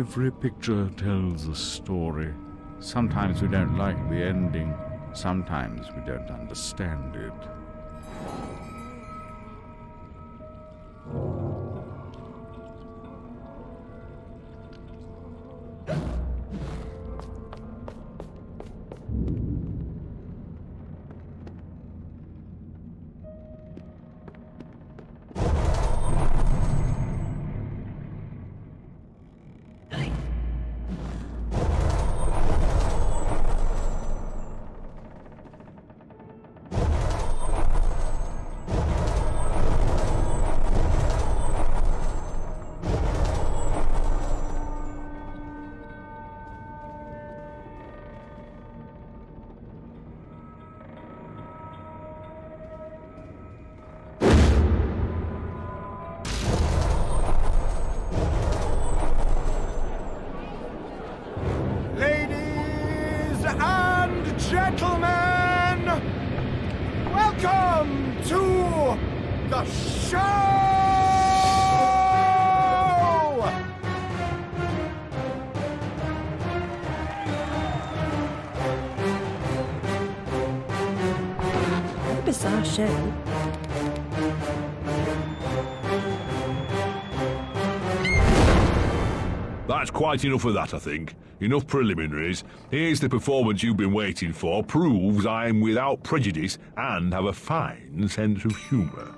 Every picture tells a story. Sometimes we don't like the ending. Sometimes we don't understand it. Gentlemen, welcome to the show! Bizarre show. That's quite enough of that, I think. Enough preliminaries. Here's the performance you've been waiting for. Proves I'm without prejudice and have a fine sense of humour.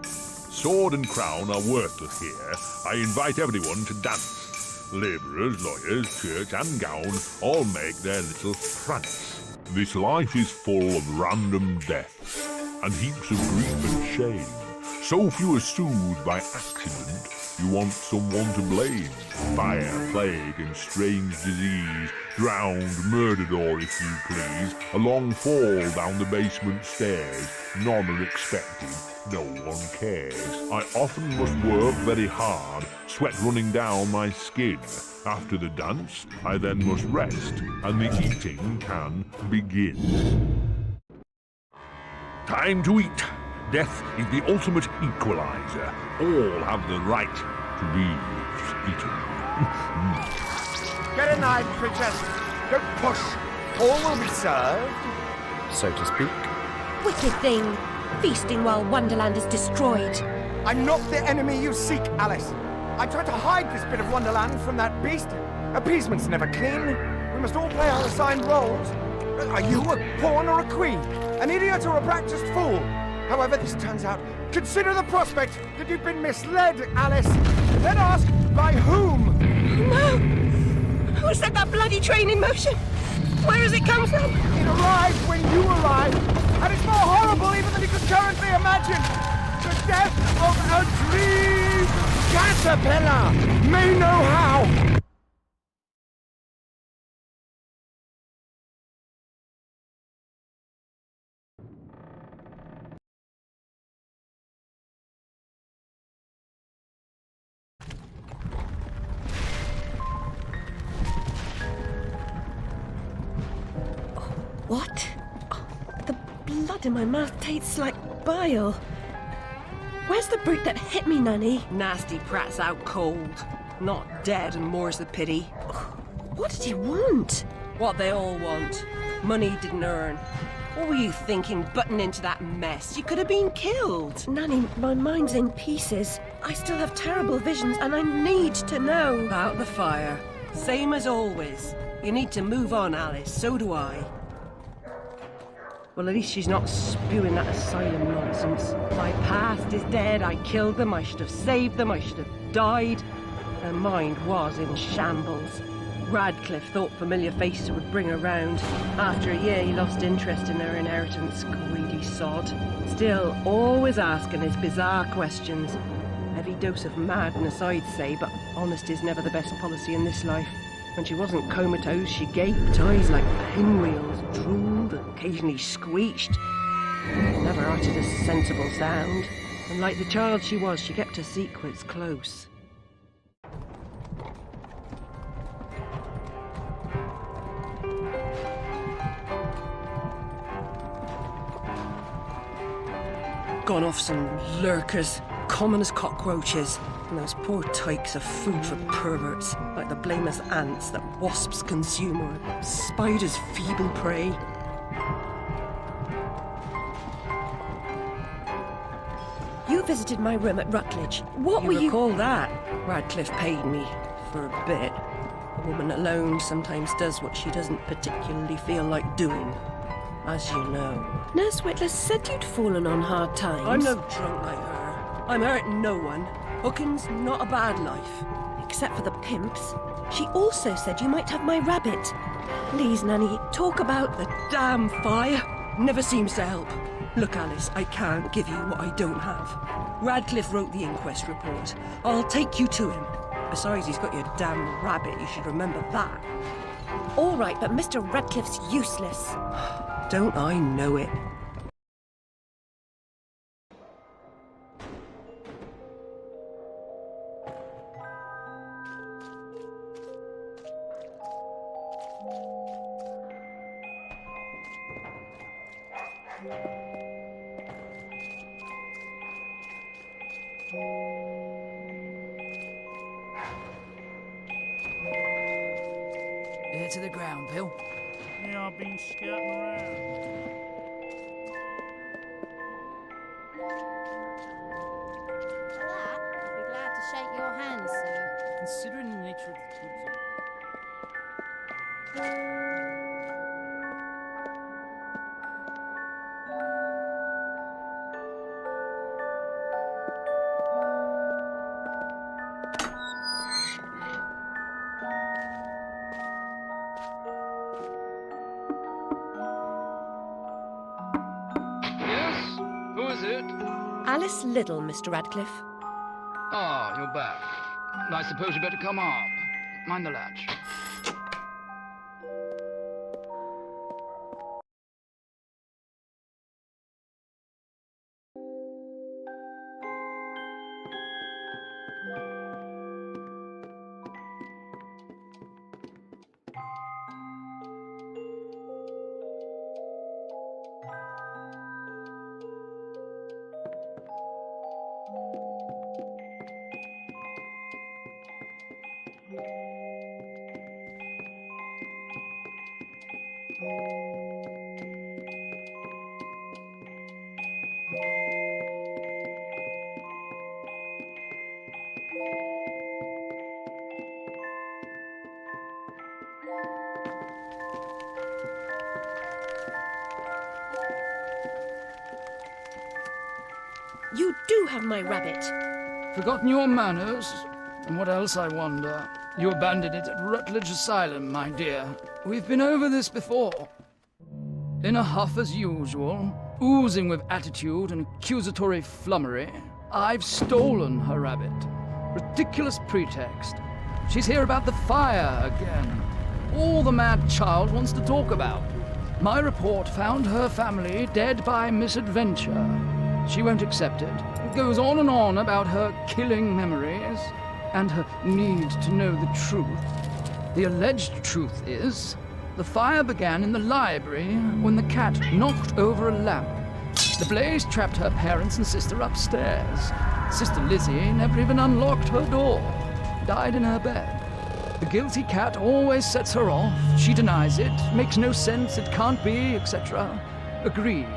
Sword and crown are worthless here. I invite everyone to dance. Labourers, lawyers, church and gown all make their little prance. This life is full of random deaths and heaps of grief and shame. So few are soothed by accident, you want someone to blame. Fire, plague, and strange disease, drowned, murdered, or if you please, a long fall down the basement stairs. None are expected, no one cares. I often must work very hard, sweat running down my skin. After the dance, I then must rest, and the eating can begin. Time to eat. Death is the ultimate equalizer. All have the right to be eaten. Get a knife, princess. Don't push. All will be served. So to speak. Wicked thing. Feasting while Wonderland is destroyed. I'm not the enemy you seek, Alice. I tried to hide this bit of Wonderland from that beast. Appeasement's never clean. We must all play our assigned roles. Are you a pawn or a queen? An idiot or a practiced fool? However this turns out, consider the prospect that you've been misled, Alice. Then ask, by whom? No! Who set that bloody train in motion? Where has it come from? It arrived when you arrived, and it's more horrible even than you could currently imagine. The death of a dream caterpillar may know how. What? Oh, the blood in my mouth tastes like bile. Where's the brute that hit me, Nanny? Nasty prat's out cold. Not dead, and more's the pity. What did he want? What they all want. Money he didn't earn. What were you thinking, butting into that mess? You could have been killed. Nanny, my mind's in pieces. I still have terrible visions, and I need to know. Out the fire. Same as always. You need to move on, Alice. So do I. Well, at least she's not spewing that asylum nonsense. My past is dead. I killed them. I should have saved them. I should have died. Her mind was in shambles. Radcliffe thought familiar faces would bring her round. After a year, he lost interest in her inheritance. Greedy sod. Still, always asking his bizarre questions. Heavy dose of madness, I'd say, but honesty's never the best policy in this life. When she wasn't comatose, she gaped, eyes like pinwheels, drooled, occasionally screeched. Never uttered a sensible sound. And like the child she was, she kept her secrets close. Gone off some lurkers, common as cockroaches. And those poor tykes are food for perverts, like the blameless ants that wasps consume or spiders' feeble prey. You visited my room at Rutledge. What were You you... recall that? Radcliffe paid me for a bit. A woman alone sometimes does what she doesn't particularly feel like doing, as you know. Nurse Whitler said you'd fallen on hard times. I'm no drunk like her. I'm hurting no one. Hooking's not a bad life. Except for the pimps. She also said you might have my rabbit. Please, Nanny, talk about The damn fire never seems to help. Look, Alice, I can't give you what I don't have. Radcliffe wrote the inquest report. I'll take you to him. Besides, he's got your damn rabbit. You should remember that. All right, but Mr. Radcliffe's useless. Don't I know it? Ear to the ground, Bill. Yeah, I've been scouting around. That, I'd be glad to shake your hand, sir. Considering the nature of the goods. Yes? Who is it? Alice Liddell, Mr. Radcliffe. Ah, you're back. I suppose you better come up. Mind the latch. You do have my rabbit. Forgotten your manners? And what else, I wonder? You abandoned it at Rutledge Asylum, my dear. We've been over this before. In a huff as usual, oozing with attitude and accusatory flummery, I've stolen her rabbit. Ridiculous pretext. She's here about the fire again. All the mad child wants to talk about. My report found her family dead by misadventure. She won't accept it. It goes on and on about her killing memories and her need to know the truth. The alleged truth is, the fire began in the library when the cat knocked over a lamp. The blaze trapped her parents and sister upstairs. Sister Lizzie never even unlocked her door. Died in her bed. The guilty cat always sets her off. She denies it, makes no sense, it can't be, etc. Agreed.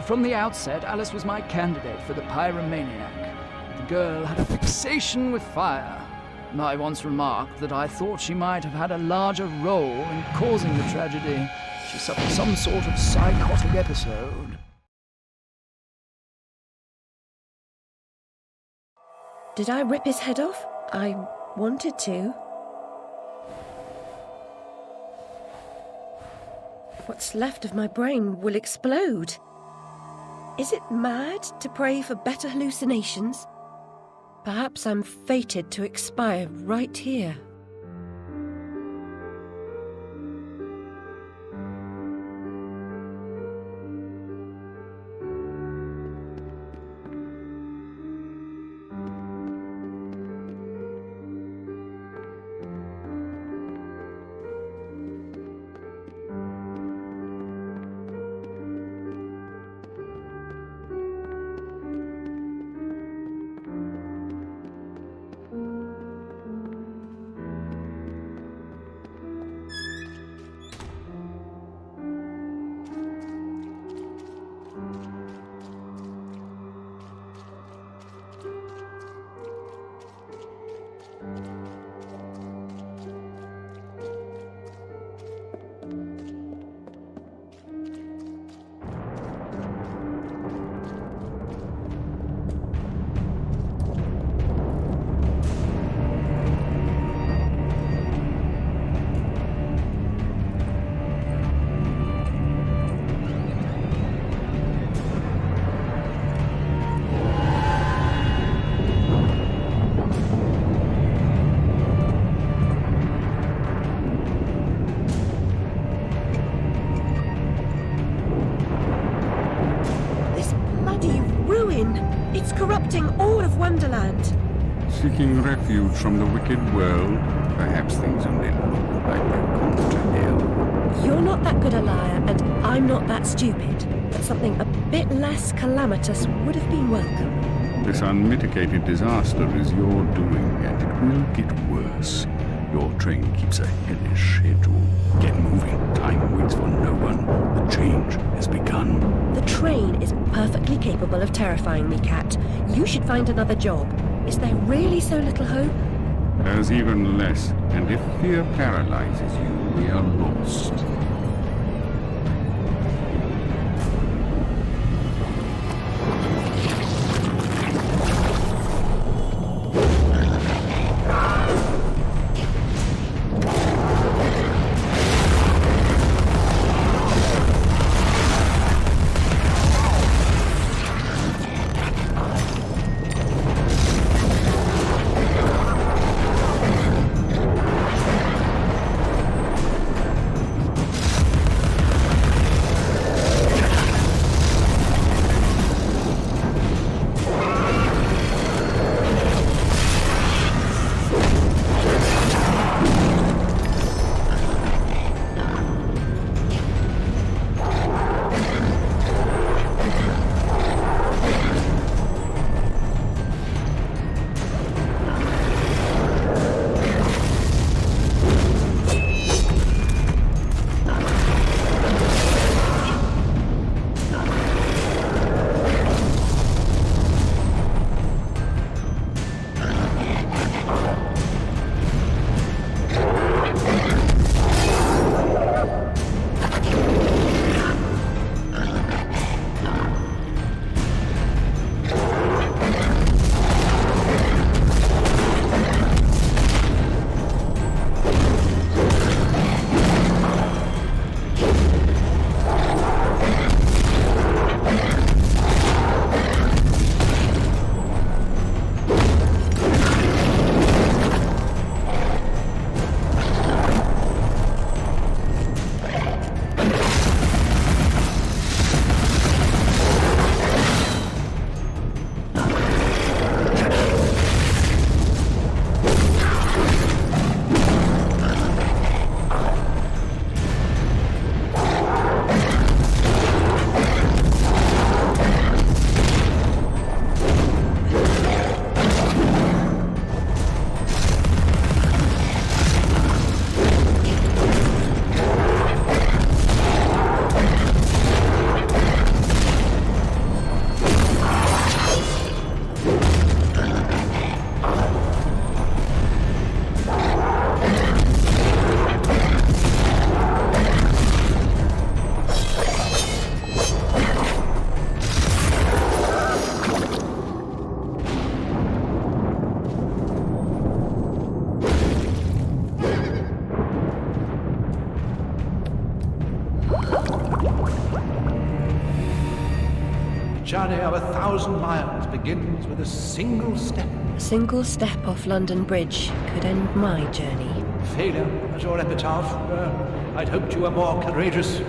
From the outset, Alice was my candidate for the pyromaniac. The girl had a fixation with fire. I once remarked that I thought she might have had a larger role in causing the tragedy. She suffered some sort of psychotic episode. Did I rip his head off? I wanted to. What's left of my brain will explode. Is it mad to pray for better hallucinations? Perhaps I'm fated to expire right here. all of Wonderland. Seeking refuge from the wicked world, perhaps things only look like they've come to hell. You're not that good a liar, and I'm not that stupid. But something a bit less calamitous would have been welcome. This unmitigated disaster is your doing, and it will get worse. Your train keeps a hellish schedule. Get moving. Time waits for no one. The change has begun. The train is perfectly capable of terrifying me, Cat. You should find another job. Is there really so little hope? There's even less, and if fear paralyzes you, we are lost. Journey of 1,000 miles begins with a single step. A single step off London Bridge could end my journey. Failure as your epitaph. I'd hoped you were more courageous.